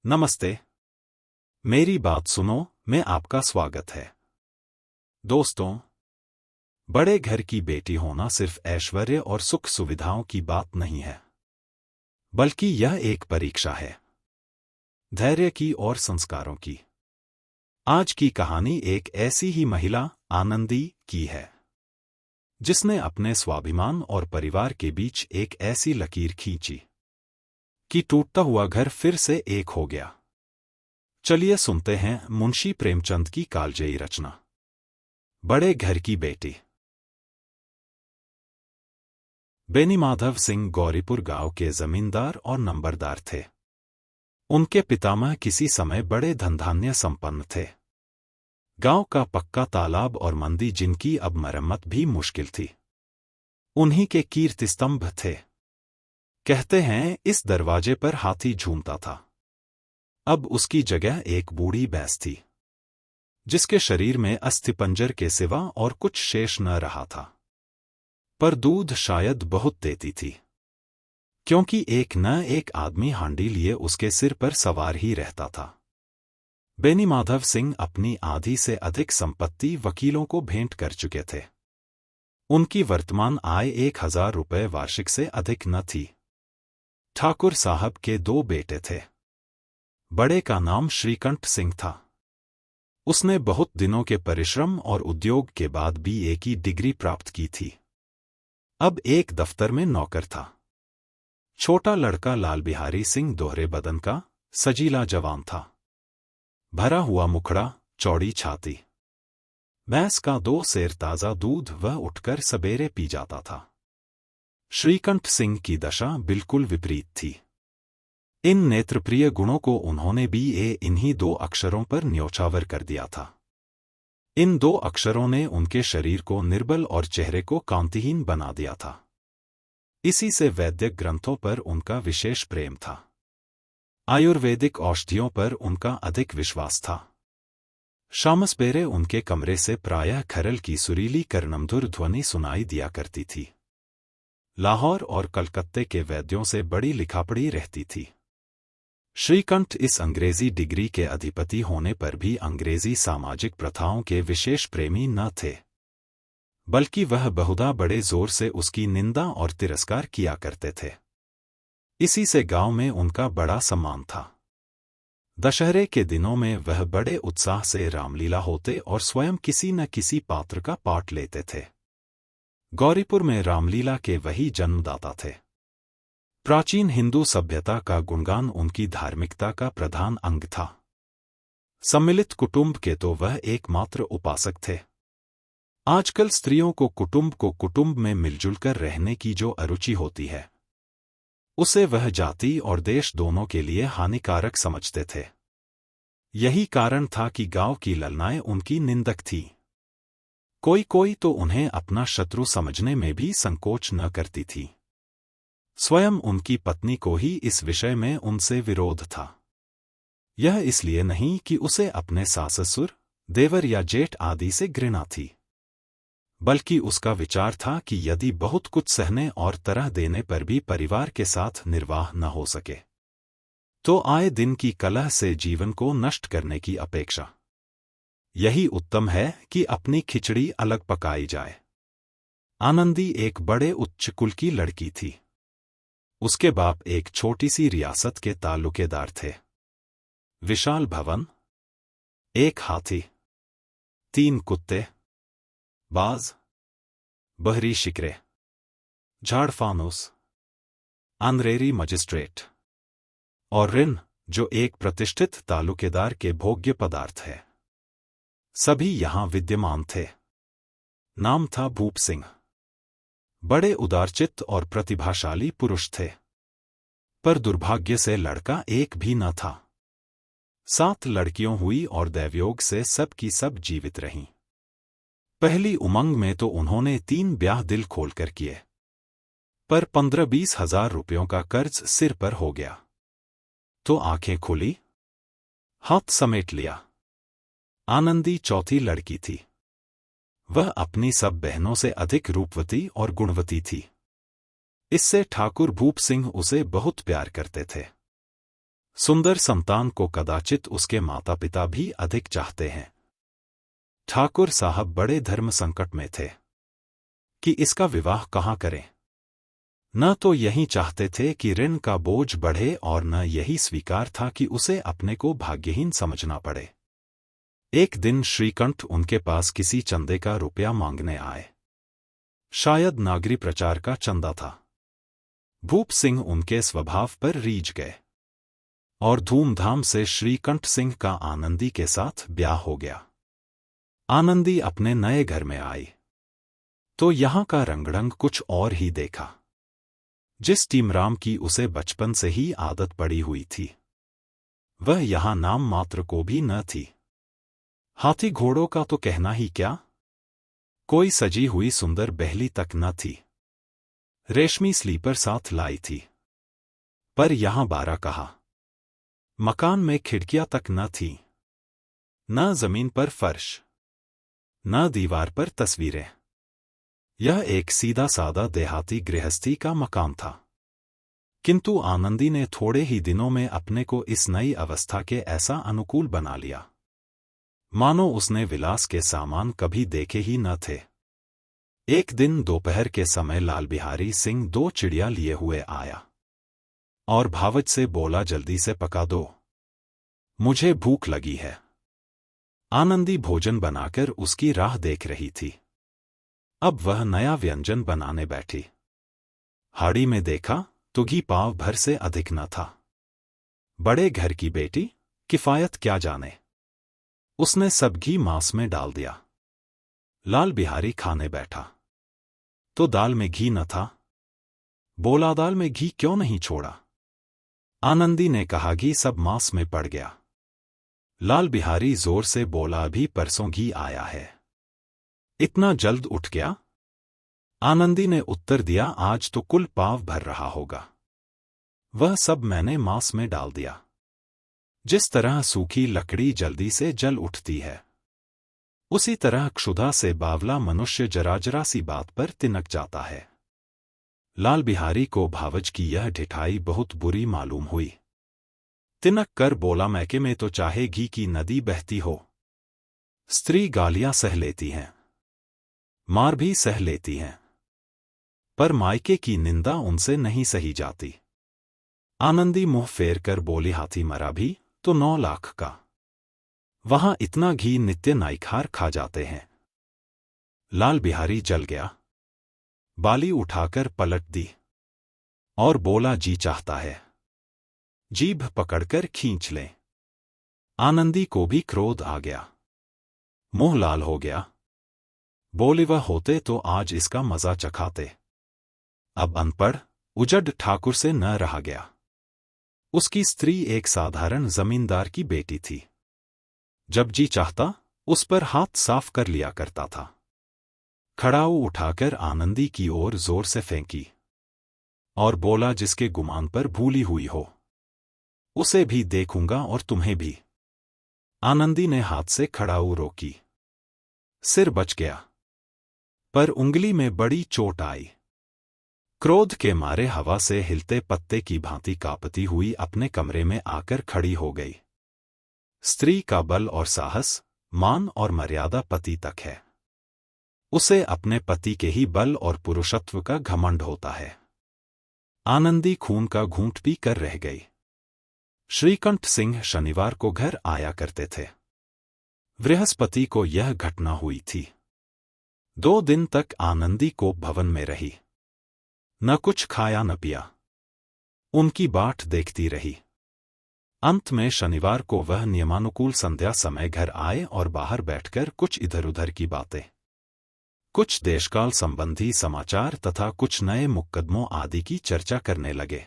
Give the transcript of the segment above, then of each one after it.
नमस्ते। मेरी बात सुनो, में आपका स्वागत है। दोस्तों, बड़े घर की बेटी होना सिर्फ ऐश्वर्य और सुख सुविधाओं की बात नहीं है, बल्कि यह एक परीक्षा है, धैर्य की और संस्कारों की। आज की कहानी एक ऐसी ही महिला, आनंदी, की है, जिसने अपने स्वाभिमान और परिवार के बीच एक ऐसी लकीर खींची कि टूटता हुआ घर फिर से एक हो गया। चलिए सुनते हैं मुंशी प्रेमचंद की कालजयी रचना, बड़े घर की बेटी। बेनीमाधव सिंह गौरीपुर गांव के जमींदार और नंबरदार थे। उनके पितामह किसी समय बड़े धनधान्य संपन्न थे। गांव का पक्का तालाब और मंदी, जिनकी अब मरम्मत भी मुश्किल थी, उन्हीं के कीर्तिस्तंभ थे। कहते हैं इस दरवाजे पर हाथी झूमता था। अब उसकी जगह एक बूढ़ी भैंस थी, जिसके शरीर में अस्थिपंजर के सिवा और कुछ शेष न रहा था, पर दूध शायद बहुत देती थी, क्योंकि एक न एक आदमी हांडी लिए उसके सिर पर सवार ही रहता था। बेनीमाधव सिंह अपनी आधी से अधिक संपत्ति वकीलों को भेंट कर चुके थे। उनकी वर्तमान आय 1000 रुपये वार्षिक से अधिक न थी। ठाकुर साहब के 2 बेटे थे। बड़े का नाम श्रीकंठ सिंह था। उसने बहुत दिनों के परिश्रम और उद्योग के बाद BA की डिग्री प्राप्त की थी। अब एक दफ्तर में नौकर था। छोटा लड़का लाल बिहारी सिंह दोहरे बदन का, सजीला जवान था। भरा हुआ मुखड़ा, चौड़ी छाती। भैंस का 2 सेर ताजा दूध वह उठकर सबेरे पी जाता था। श्रीकंठ सिंह की दशा बिल्कुल विपरीत थी। इन नेत्रप्रिय गुणों को उन्होंने BA इन्हीं 2 अक्षरों पर न्योछावर कर दिया था। इन 2 अक्षरों ने उनके शरीर को निर्बल और चेहरे को कांतिहीन बना दिया था। इसी से वैद्यक ग्रंथों पर उनका विशेष प्रेम था। आयुर्वेदिक औषधियों पर उनका अधिक विश्वास था। शाम सवेरे उनके कमरे से प्रायः खरल की सुरीली कर्णमधुर ध्वनि सुनाई दिया करती थी। लाहौर और कलकत्ते के वैद्यों से बड़ी लिखापड़ी रहती थी। श्रीकंठ इस अंग्रेजी डिग्री के अधिपति होने पर भी अंग्रेजी सामाजिक प्रथाओं के विशेष प्रेमी न थे, बल्कि वह बहुधा बड़े जोर से उसकी निंदा और तिरस्कार किया करते थे। इसी से गांव में उनका बड़ा सम्मान था। दशहरे के दिनों में वह बड़े उत्साह से रामलीला होते और स्वयं किसी न किसी पात्र का पाठ लेते थे। गौरीपुर में रामलीला के वही जन्मदाता थे। प्राचीन हिंदू सभ्यता का गुणगान उनकी धार्मिकता का प्रधान अंग था। सम्मिलित कुटुंब के तो वह एकमात्र उपासक थे। आजकल स्त्रियों को कुटुंब में मिलजुल कर रहने की जो अरुचि होती है, उसे वह जाति और देश दोनों के लिए हानिकारक समझते थे। यही कारण था कि गांव की ललनाएं उनकी निंदक थी। कोई तो उन्हें अपना शत्रु समझने में भी संकोच न करती थी। स्वयं उनकी पत्नी को ही इस विषय में उनसे विरोध था। यह इसलिए नहीं कि उसे अपने सास-ससुर, देवर या जेठ आदि से घृणा थी, बल्कि उसका विचार था कि यदि बहुत कुछ सहने और तरह देने पर भी परिवार के साथ निर्वाह न हो सके, तो आए दिन की कलह से जीवन को नष्ट करने की अपेक्षा यही उत्तम है कि अपनी खिचड़ी अलग पकाई जाए। आनंदी एक बड़े उच्च कुल की लड़की थी। उसके बाप एक छोटी सी रियासत के ताल्लुकेदार थे। विशाल भवन, 1 हाथी, 3 कुत्ते, बाज, बहरी शिकरे, झाड़फानूस, आनरेरी मजिस्ट्रेट और ऋण, जो एक प्रतिष्ठित ताल्लुकेदार के भोग्य पदार्थ है, सभी यहां विद्यमान थे। नाम था भूप सिंह। बड़े उदारचित्त और प्रतिभाशाली पुरुष थे, पर दुर्भाग्य से लड़का एक भी न था। 7 लड़कियों हुई और दैवयोग से सब की सब जीवित रहीं। पहली उमंग में तो उन्होंने 3 ब्याह दिल खोलकर किए, पर 15-20 हजार रुपयों का कर्ज सिर पर हो गया। तो आंखें खुली, हाथ समेट लिया। आनंदी चौथी लड़की थी। वह अपनी सब बहनों से अधिक रूपवती और गुणवती थी। इससे ठाकुर भूप सिंह उसे बहुत प्यार करते थे। सुंदर संतान को कदाचित उसके माता पिता भी अधिक चाहते हैं। ठाकुर साहब बड़े धर्म संकट में थे कि इसका विवाह कहाँ करें। न तो यही चाहते थे कि ऋण का बोझ बढ़े और न यही स्वीकार था कि उसे अपने को भाग्यहीन समझना पड़े। एक दिन श्रीकंठ उनके पास किसी चंदे का रुपया मांगने आए। शायद नागरी प्रचार का चंदा था। भूप सिंह उनके स्वभाव पर रीझ गए और धूमधाम से श्रीकंठ सिंह का आनंदी के साथ ब्याह हो गया। आनंदी अपने नए घर में आई तो यहां का रंगढंग कुछ और ही देखा। जिस टीमराम की उसे बचपन से ही आदत पड़ी हुई थी, वह यहां नाम मात्र को भी न थी। हाथी घोड़ों का तो कहना ही क्या, कोई सजी हुई सुंदर बहली तक न थी। रेशमी स्लीपर साथ लाई थी, पर यहां 12 कहा। मकान में खिड़कियां तक न थीं, न जमीन पर फर्श, न दीवार पर तस्वीरें। यह एक सीधा सादा देहाती गृहस्थी का मकान था। किंतु आनंदी ने थोड़े ही दिनों में अपने को इस नई अवस्था के ऐसा अनुकूल बना लिया मानो उसने विलास के सामान कभी देखे ही न थे। एक दिन दोपहर के समय लाल बिहारी सिंह 2 चिड़िया लिए हुए आया और भावज से बोला, जल्दी से पका दो, मुझे भूख लगी है। आनंदी भोजन बनाकर उसकी राह देख रही थी। अब वह नया व्यंजन बनाने बैठी। हाड़ी में देखा तो घी पाव भर से अधिक न था। बड़े घर की बेटी किफायत क्या जाने, उसने सब घी मांस में डाल दिया। लाल बिहारी खाने बैठा तो दाल में घी न था। बोला, दाल में घी क्यों नहीं छोड़ा? आनंदी ने कहा, घी सब मांस में पड़ गया। लाल बिहारी जोर से बोला, अभी परसों घी आया है, इतना जल्द उठ गया? आनंदी ने उत्तर दिया, आज तो कुल पाव भर रहा होगा। वह सब मैंने मांस में डाल दिया। जिस तरह सूखी लकड़ी जल्दी से जल उठती है, उसी तरह क्षुधा से बावला मनुष्य जरा जरा सी बात पर तिनक जाता है। लाल बिहारी को भावज की यह ढिठाई बहुत बुरी मालूम हुई। तिनक कर बोला, मैके में तो चाहे घी की नदी बहती हो, स्त्री गालियां सह लेती हैं, मार भी सह लेती हैं, पर मायके की निंदा उनसे नहीं सही जाती। आनंदी मुंह फेर कर बोली, हाथी मरा भी तो 9 लाख का, वहां इतना घी नित्य नाइखार खा जाते हैं। लाल बिहारी जल गया, बाली उठाकर पलट दी और बोला, जी चाहता है जीभ पकड़कर खींच लें। आनंदी को भी क्रोध आ गया, मुंह लाल हो गया। बोले, वह होते तो आज इसका मजा चखाते। अब अनपढ़ उजड़ ठाकुर से न रहा गया। उसकी स्त्री एक साधारण जमींदार की बेटी थी। जब जी चाहता उस पर हाथ साफ कर लिया करता था। खड़ाऊ उठाकर आनंदी की ओर जोर से फेंकी और बोला, जिसके गुमान पर भूली हुई हो उसे भी देखूंगा और तुम्हें भी। आनंदी ने हाथ से खड़ाऊ रोकी, सिर बच गया, पर उंगली में बड़ी चोट आई। क्रोध के मारे हवा से हिलते पत्ते की भांति कांपती हुई अपने कमरे में आकर खड़ी हो गई। स्त्री का बल और साहस, मान और मर्यादा पति तक है। उसे अपने पति के ही बल और पुरुषत्व का घमंड होता है। आनंदी खून का घूंट पी कर रह गई। श्रीकंठ सिंह शनिवार को घर आया करते थे। बृहस्पति को यह घटना हुई थी। 2 दिन तक आनंदी को भवन में रही, न कुछ खाया न पिया, उनकी बाट देखती रही। अंत में शनिवार को वह नियमानुकूल संध्या समय घर आए और बाहर बैठकर कुछ इधर उधर की बातें, कुछ देशकाल संबंधी समाचार तथा कुछ नए मुकदमों आदि की चर्चा करने लगे।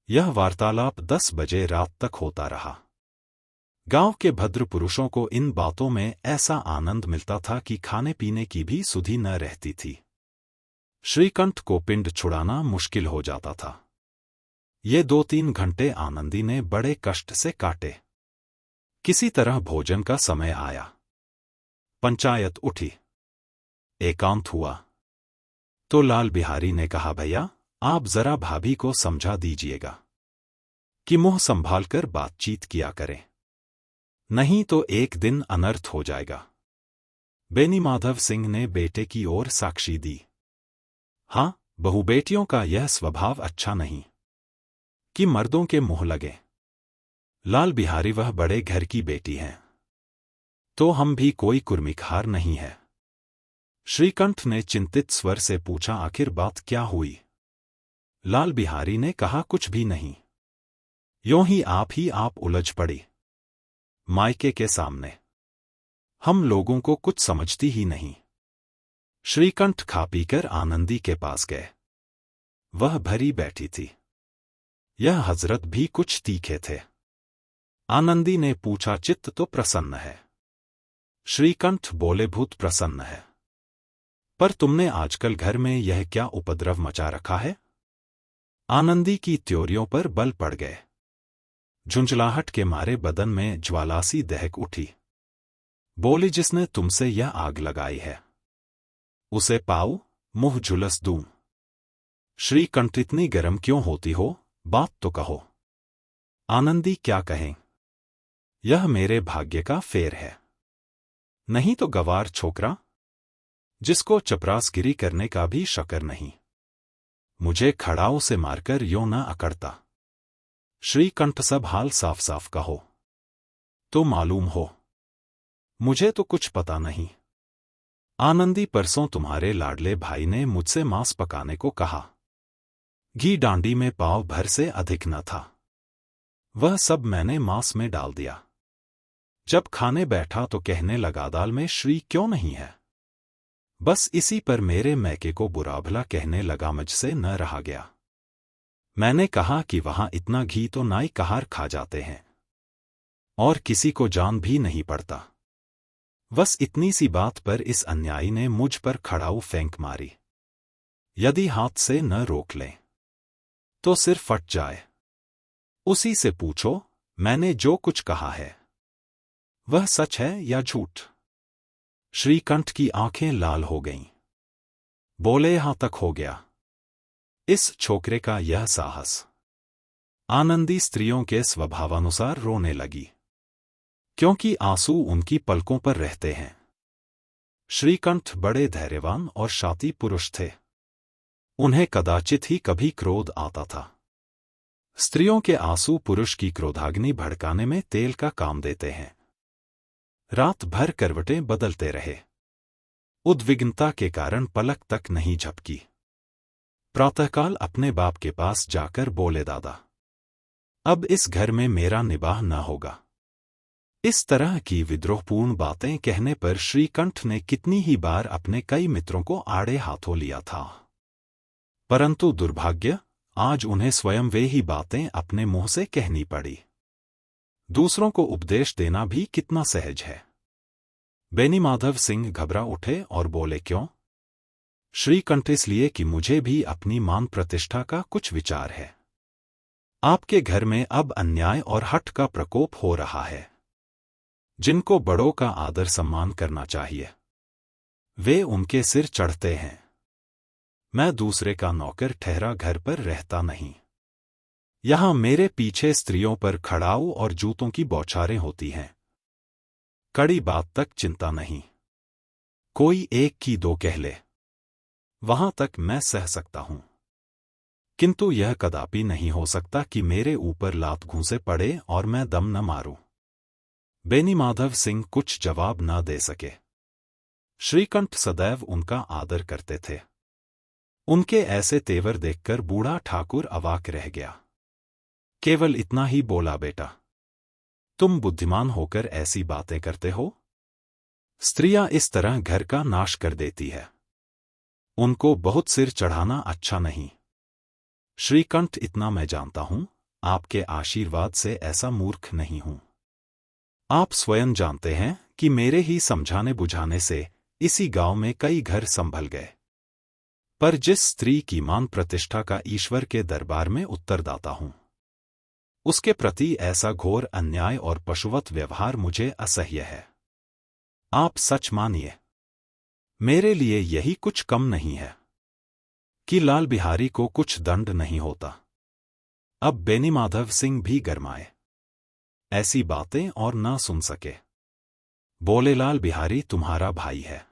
यह वार्तालाप 10 बजे रात तक होता रहा। गांव के भद्र पुरुषों को इन बातों में ऐसा आनंद मिलता था कि खाने पीने की भी सुधि न रहती थी। श्रीकंठ को पिंड छुड़ाना मुश्किल हो जाता था। ये 2-3 घंटे आनंदी ने बड़े कष्ट से काटे। किसी तरह भोजन का समय आया। पंचायत उठी, एकांत हुआ तो लाल बिहारी ने कहा, भैया आप जरा भाभी को समझा दीजिएगा। कि मुंह संभाल कर बातचीत किया करें, नहीं तो एक दिन अनर्थ हो जाएगा। बेनीमाधव सिंह ने बेटे की ओर साक्षी दी। हाँ, बहु बेटियों का यह स्वभाव अच्छा नहीं कि मर्दों के मुंह लगे। लाल बिहारी वह बड़े घर की बेटी हैं, तो हम भी कोई कुर्मिखार नहीं है। श्रीकंठ ने चिंतित स्वर से पूछा, आखिर बात क्या हुई? लाल बिहारी ने कहा, कुछ भी नहीं, यों ही आप उलझ पड़ी मायके के सामने। हम लोगों को कुछ समझती ही नहीं। श्रीकंठ खा पीकर आनंदी के पास गए। वह भरी बैठी थी। यह हजरत भी कुछ तीखे थे। आनंदी ने पूछा, चित्त तो प्रसन्न है? श्रीकंठ बोले, भूत प्रसन्न है, पर तुमने आजकल घर में यह क्या उपद्रव मचा रखा है? आनंदी की त्योरियों पर बल पड़ गए। झुंझलाहट के मारे बदन में ज्वालासी दहक उठी। बोली, जिसने तुमसे यह आग लगाई है उसे पाऊं, मुंह झुलस दूं। श्रीकंठ, इतनी गर्म क्यों होती हो? बात तो कहो। आनंदी, क्या कहें? यह मेरे भाग्य का फेर है, नहीं तो गवार छोकरा, जिसको चपरासगिरी करने का भी शक्र नहीं, मुझे खड़ाऊ से मारकर यों न अकड़ता। श्रीकंठ, सब हाल साफ साफ कहो तो मालूम हो, मुझे तो कुछ पता नहीं। आनंदी, परसों तुम्हारे लाडले भाई ने मुझसे मांस पकाने को कहा। घी डांडी में पाव भर से अधिक न था, वह सब मैंने मांस में डाल दिया। जब खाने बैठा तो कहने लगा, दाल में श्री क्यों नहीं है? बस इसी पर मेरे मैके को बुरा भला कहने लगा, मुझसे न रहा गया। मैंने कहा कि वहां इतना घी तो नाई कहार खा जाते हैं, और किसी को जान भी नहीं पड़ता। बस इतनी सी बात पर इस अन्यायी ने मुझ पर खड़ाऊ फेंक मारी। यदि हाथ से न रोक लें तो सिर फट जाए। उसी से पूछो, मैंने जो कुछ कहा है वह सच है या झूठ? श्रीकंठ की आंखें लाल हो गईं। बोले, यहां तक हो गया इस छोकरे का यह साहस। आनंदी स्त्रियों के स्वभावानुसार रोने लगी, क्योंकि आंसू उनकी पलकों पर रहते हैं। श्रीकंठ बड़े धैर्यवान और शाती पुरुष थे। उन्हें कदाचित ही कभी क्रोध आता था। स्त्रियों के आंसू पुरुष की क्रोधाग्नि भड़काने में तेल का काम देते हैं। रात भर करवटें बदलते रहे। उद्विग्नता के कारण पलक तक नहीं झपकी। प्रातःकाल अपने बाप के पास जाकर बोले, दादा, अब इस घर में मेरा निबाह न होगा। इस तरह की विद्रोहपूर्ण बातें कहने पर श्रीकंठ ने कितनी ही बार अपने कई मित्रों को आड़े हाथों लिया था, परंतु दुर्भाग्य, आज उन्हें स्वयं वे ही बातें अपने मुंह से कहनी पड़ी। दूसरों को उपदेश देना भी कितना सहज है। बेनीमाधव सिंह घबरा उठे और बोले, क्यों? श्रीकंठ, इसलिए कि मुझे भी अपनी मान प्रतिष्ठा का कुछ विचार है। आपके घर में अब अन्याय और हठ का प्रकोप हो रहा है। जिनको बड़ों का आदर सम्मान करना चाहिए वे उनके सिर चढ़ते हैं। मैं दूसरे का नौकर ठहरा घर पर रहता नहीं। यहां मेरे पीछे स्त्रियों पर खड़ाऊ और जूतों की बौछारें होती हैं। कड़ी बात तक चिंता नहीं, कोई एक की दो कह ले, वहां तक मैं सह सकता हूं, किंतु यह कदापि नहीं हो सकता कि मेरे ऊपर लात घूंसे पड़े और मैं दम न मारूं। बेनीमाधव सिंह कुछ जवाब न दे सके। श्रीकंठ सदैव उनका आदर करते थे। उनके ऐसे तेवर देखकर बूढ़ा ठाकुर अवाक रह गया। केवल इतना ही बोला, बेटा, तुम बुद्धिमान होकर ऐसी बातें करते हो? स्त्रियां इस तरह घर का नाश कर देती है। उनको बहुत सिर चढ़ाना अच्छा नहीं। श्रीकंठ, इतना मैं जानता हूं, आपके आशीर्वाद से ऐसा मूर्ख नहीं हूं। आप स्वयं जानते हैं कि मेरे ही समझाने बुझाने से इसी गांव में कई घर संभल गए। पर जिस स्त्री की मान प्रतिष्ठा का ईश्वर के दरबार में उत्तरदाता हूं, उसके प्रति ऐसा घोर अन्याय और पशुवत व्यवहार मुझे असह्य है। आप सच मानिए, मेरे लिए यही कुछ कम नहीं है कि लाल बिहारी को कुछ दंड नहीं होता। अब बेनीमाधव सिंह भी गरमाए। ऐसी बातें और ना सुन सके। बोले, लाल बिहारी तुम्हारा भाई है,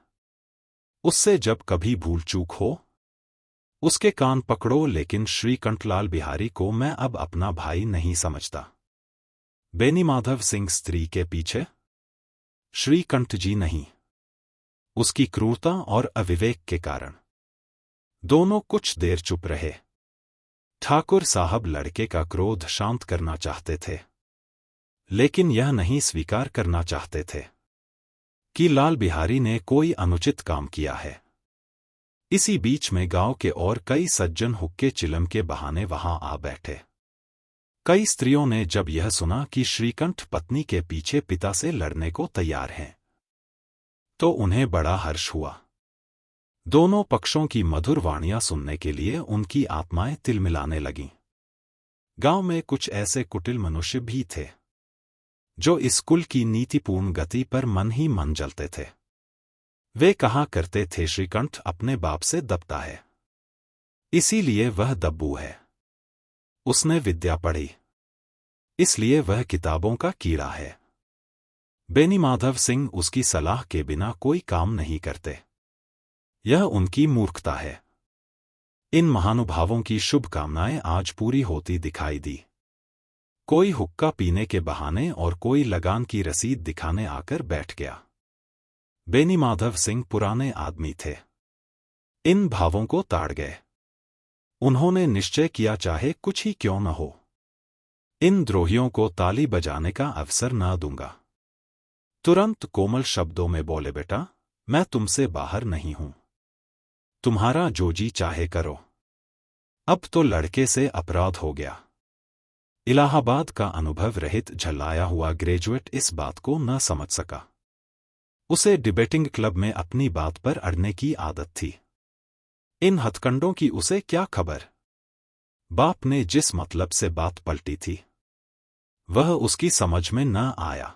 उससे जब कभी भूल चूक हो उसके कान पकड़ो, लेकिन श्रीकंठ लाल बिहारी को मैं अब अपना भाई नहीं समझता। बेनीमाधव सिंह स्त्री के पीछे? श्रीकंठ जी नहीं, उसकी क्रूरता और अविवेक के कारण। दोनों कुछ देर चुप रहे। ठाकुर साहब लड़के का क्रोध शांत करना चाहते थे, लेकिन यह नहीं स्वीकार करना चाहते थे कि लाल बिहारी ने कोई अनुचित काम किया है। इसी बीच में गांव के और कई सज्जन हुक्के चिलम के बहाने वहां आ बैठे। कई स्त्रियों ने जब यह सुना कि श्रीकंठ पत्नी के पीछे पिता से लड़ने को तैयार हैं, तो उन्हें बड़ा हर्ष हुआ। दोनों पक्षों की मधुर वाणियां सुनने के लिए उनकी आत्माएं तिलमिलाने लगीं। गांव में कुछ ऐसे कुटिल मनुष्य भी थे जो इस कुल की नीतिपूर्ण गति पर मन ही मन जलते थे। वे कहा करते थे, श्रीकंठ अपने बाप से दबता है, इसीलिए वह दब्बू है। उसने विद्या पढ़ी, इसलिए वह किताबों का कीड़ा है। बेनीमाधव सिंह उसकी सलाह के बिना कोई काम नहीं करते। यह उनकी मूर्खता है। इन महानुभावों की शुभकामनाएं आज पूरी होती दिखाई दी। कोई हुक्का पीने के बहाने और कोई लगान की रसीद दिखाने आकर बैठ गया। बेनीमाधव सिंह पुराने आदमी थे, इन भावों को ताड़ गए। उन्होंने निश्चय किया, चाहे कुछ ही क्यों न हो, इन द्रोहियों को ताली बजाने का अवसर न दूंगा। तुरंत कोमल शब्दों में बोले, बेटा मैं तुमसे बाहर नहीं हूं, तुम्हारा जो जी चाहे करो। अब तो लड़के से अपराध हो गया। इलाहाबाद का अनुभव रहित झल्लाया हुआ ग्रेजुएट इस बात को न समझ सका। उसे डिबेटिंग क्लब में अपनी बात पर अड़ने की आदत थी। इन हथकंडों की उसे क्या खबर। बाप ने जिस मतलब से बात पलटी थी वह उसकी समझ में न आया।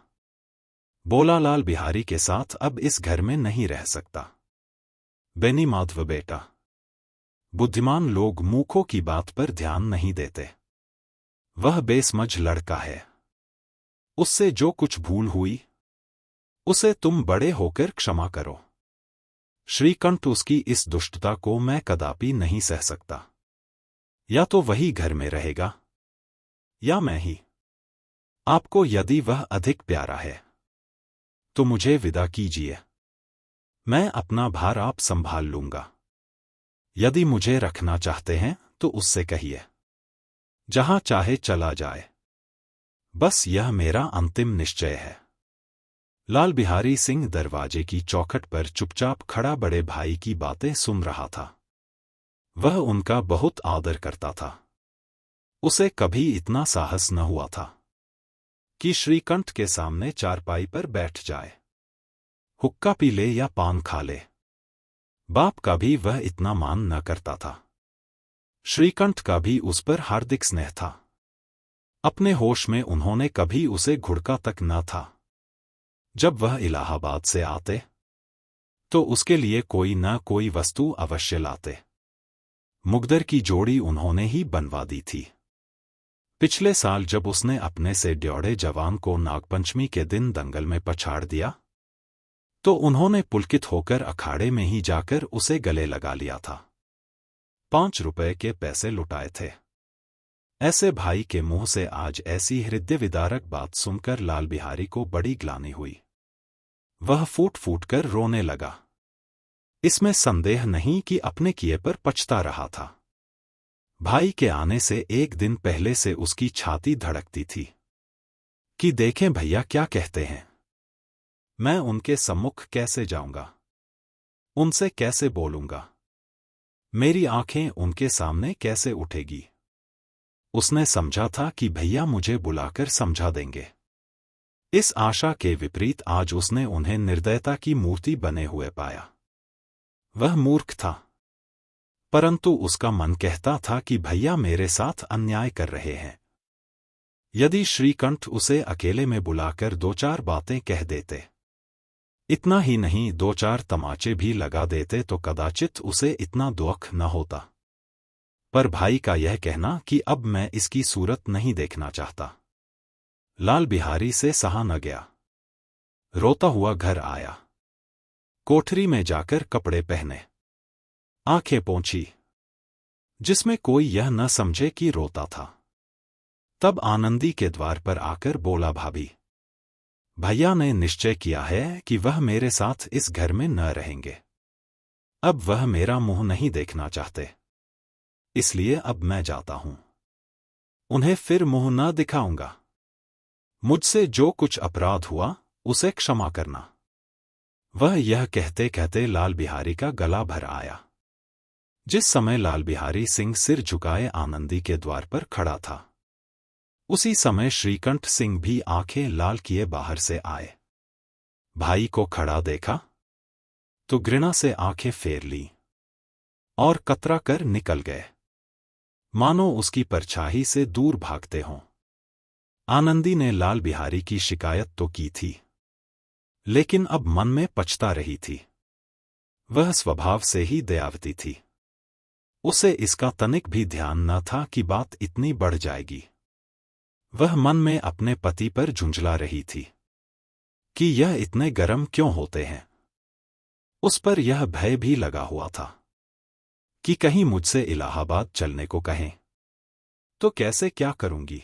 बोला, लाल बिहारी के साथ अब इस घर में नहीं रह सकता। बेनीमाधव बेटा, बुद्धिमान लोग मूर्खों की बात पर ध्यान नहीं देते। वह बेसमझ लड़का है, उससे जो कुछ भूल हुई उसे तुम बड़े होकर क्षमा करो। श्रीकंठ उसकी इस दुष्टता को मैं कदापि नहीं सह सकता। या तो वही घर में रहेगा या मैं ही। आपको यदि वह अधिक प्यारा है तो मुझे विदा कीजिए, मैं अपना भार आप संभाल लूंगा। यदि मुझे रखना चाहते हैं तो उससे कहिए, जहां चाहे चला जाए। बस यह मेरा अंतिम निश्चय है। लाल बिहारी सिंह दरवाजे की चौखट पर चुपचाप खड़ा बड़े भाई की बातें सुन रहा था। वह उनका बहुत आदर करता था। उसे कभी इतना साहस न हुआ था कि श्रीकंठ के सामने चारपाई पर बैठ जाए, हुक्का पी ले या पान खा ले। बाप का भी वह इतना मान न करता था। श्रीकंठ का भी उस पर हार्दिक स्नेह था। अपने होश में उन्होंने कभी उसे घुड़का तक न था। जब वह इलाहाबाद से आते तो उसके लिए कोई न कोई वस्तु अवश्य लाते। मुगदर की जोड़ी उन्होंने ही बनवा दी थी। पिछले साल जब उसने अपने से ड्योढ़े जवान को नागपंचमी के दिन दंगल में पछाड़ दिया तो उन्होंने पुलकित होकर अखाड़े में ही जाकर उसे गले लगा लिया था। 5 रुपए के पैसे लुटाए थे। ऐसे भाई के मुंह से आज ऐसी हृदय विदारक बात सुनकर लाल बिहारी को बड़ी ग्लानि हुई। वह फूट फूट कर रोने लगा। इसमें संदेह नहीं कि अपने किए पर पछता रहा था। भाई के आने से एक दिन पहले से उसकी छाती धड़कती थी कि देखें भैया क्या कहते हैं। मैं उनके सम्मुख कैसे जाऊंगा, उनसे कैसे बोलूंगा, मेरी आंखें उनके सामने कैसे उठेगी। उसने समझा था कि भैया मुझे बुलाकर समझा देंगे। इस आशा के विपरीत आज उसने उन्हें निर्दयता की मूर्ति बने हुए पाया। वह मूर्ख था, परंतु उसका मन कहता था कि भैया मेरे साथ अन्याय कर रहे हैं। यदि श्रीकंठ उसे अकेले में बुलाकर 2-4 बातें कह देते, इतना ही नहीं 2-4 तमाचे भी लगा देते तो कदाचित उसे इतना दुख न होता। पर भाई का यह कहना कि अब मैं इसकी सूरत नहीं देखना चाहता, लाल बिहारी से सहा न गया। रोता हुआ घर आया। कोठरी में जाकर कपड़े पहने, आंखें पोंछी, जिसमें कोई यह न समझे कि रोता था। तब आनंदी के द्वार पर आकर बोला, भाभी, भैया ने निश्चय किया है कि वह मेरे साथ इस घर में न रहेंगे। अब वह मेरा मुंह नहीं देखना चाहते, इसलिए अब मैं जाता हूं। उन्हें फिर मुंह न दिखाऊंगा। मुझसे जो कुछ अपराध हुआ उसे क्षमा करना। वह यह कहते कहते लाल बिहारी का गला भर आया। जिस समय लाल बिहारी सिंह सिर झुकाए आनंदी के द्वार पर खड़ा था, उसी समय श्रीकंठ सिंह भी आंखें लाल किए बाहर से आए। भाई को खड़ा देखा तो घृणा से आंखें फेर ली और कतरा कर निकल गए, मानो उसकी परछाई से दूर भागते हों। आनंदी ने लाल बिहारी की शिकायत तो की थी, लेकिन अब मन में पछता रही थी। वह स्वभाव से ही दयावती थी। उसे इसका तनिक भी ध्यान न था कि बात इतनी बढ़ जाएगी। वह मन में अपने पति पर झुंझला रही थी कि यह इतने गर्म क्यों होते हैं। उस पर यह भय भी लगा हुआ था कि कहीं मुझसे इलाहाबाद चलने को कहें तो कैसे क्या करूंगी।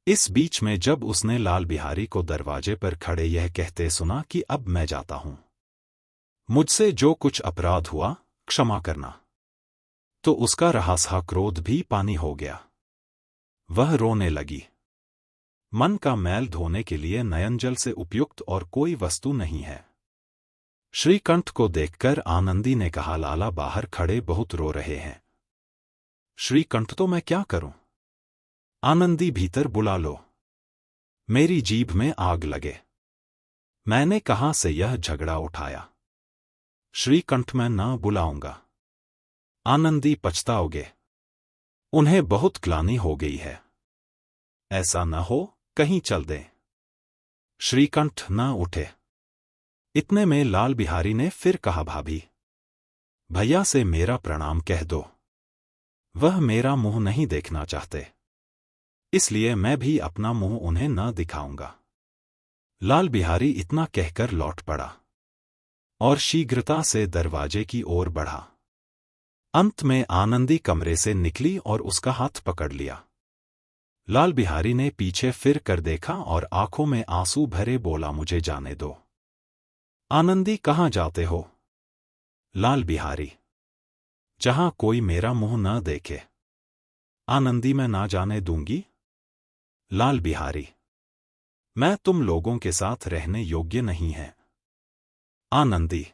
इस बीच में जब उसने लाल बिहारी को दरवाजे पर खड़े यह कहते सुना कि अब मैं जाता हूं, मुझसे जो कुछ अपराध हुआ क्षमा करना, तो उसका रहासा क्रोध भी पानी हो गया। वह रोने लगी। मन का मैल धोने के लिए नयनजल से उपयुक्त और कोई वस्तु नहीं है। श्रीकंठ को देखकर आनंदी ने कहा, लाला बाहर खड़े बहुत रो रहे हैं। श्रीकंठ, तो मैं क्या करूं? आनंदी, भीतर बुला लो, मेरी जीभ में आग लगे। मैंने कहां से यह झगड़ा उठाया? श्रीकंठ, मैं न बुलाऊंगा। आनंदी, पछताओगे, उन्हें बहुत ग्लानि हो गई है। ऐसा न हो कहीं चल दें। श्रीकंठ न उठे। इतने में लाल बिहारी ने फिर कहा, भाभी, भैया से मेरा प्रणाम कह दो। वह मेरा मुंह नहीं देखना चाहते, इसलिए मैं भी अपना मुंह उन्हें न दिखाऊंगा। लाल बिहारी इतना कहकर लौट पड़ा और शीघ्रता से दरवाजे की ओर बढ़ा। अंत में आनंदी कमरे से निकली और उसका हाथ पकड़ लिया। लाल बिहारी ने पीछे फिर कर देखा और आंखों में आंसू भरे बोला, मुझे जाने दो। आनंदी, कहां जाते हो? लाल बिहारी, जहां कोई मेरा मुंह न देखे। आनंदी, मैं ना जाने दूंगी। लाल बिहारी, मैं तुम लोगों के साथ रहने योग्य नहीं है। आनंदी,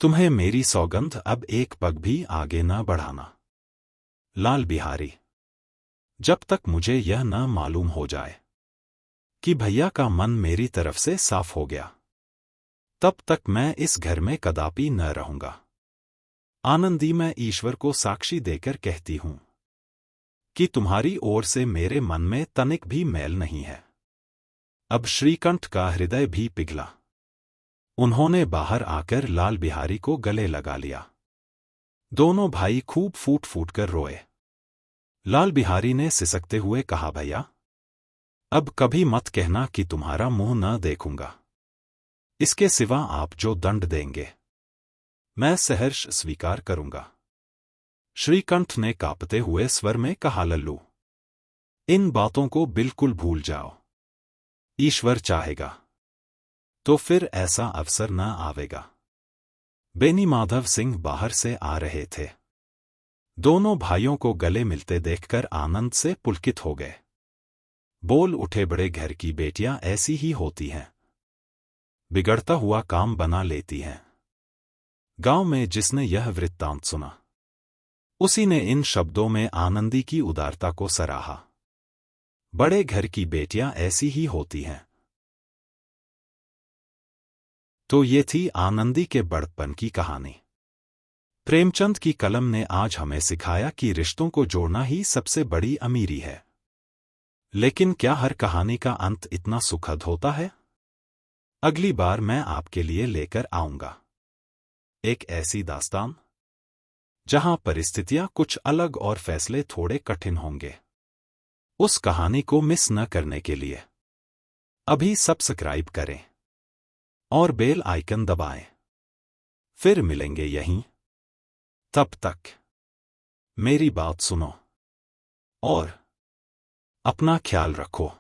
तुम्हें मेरी सौगंध, अब एक पग भी आगे न बढ़ाना। लाल बिहारी, जब तक मुझे यह न मालूम हो जाए कि भैया का मन मेरी तरफ से साफ हो गया, तब तक मैं इस घर में कदापि न रहूंगा। आनंदी, मैं ईश्वर को साक्षी देकर कहती हूं कि तुम्हारी ओर से मेरे मन में तनिक भी मैल नहीं है। अब श्रीकंठ का हृदय भी पिघला। उन्होंने बाहर आकर लाल बिहारी को गले लगा लिया। दोनों भाई खूब फूट फूट कर रोए। लाल बिहारी ने सिसकते हुए कहा, भैया, अब कभी मत कहना कि तुम्हारा मुंह न देखूंगा। इसके सिवा आप जो दंड देंगे मैं सहर्ष स्वीकार करूंगा। श्रीकंठ ने कांपते हुए स्वर में कहा, लल्लू, इन बातों को बिल्कुल भूल जाओ। ईश्वर चाहेगा तो फिर ऐसा अवसर न आवेगा। बेनी माधव सिंह बाहर से आ रहे थे। दोनों भाइयों को गले मिलते देखकर आनंद से पुलकित हो गए। बोल उठे, बड़े घर की बेटियां ऐसी ही होती हैं, बिगड़ता हुआ काम बना लेती हैं। गांव में जिसने यह वृत्तांत सुना, उसी ने इन शब्दों में आनंदी की उदारता को सराहा। बड़े घर की बेटियां ऐसी ही होती हैं। तो ये थी आनंदी के बड़प्पन की कहानी। प्रेमचंद की कलम ने आज हमें सिखाया कि रिश्तों को जोड़ना ही सबसे बड़ी अमीरी है। लेकिन क्या हर कहानी का अंत इतना सुखद होता है? अगली बार मैं आपके लिए लेकर आऊंगा एक ऐसी दास्तान जहां परिस्थितियां कुछ अलग और फैसले थोड़े कठिन होंगे। उस कहानी को मिस न करने के लिए अभी सब्सक्राइब करें और बेल आइकन दबाएं। फिर मिलेंगे यहीं। तब तक मेरी बात सुनो और अपना ख्याल रखो।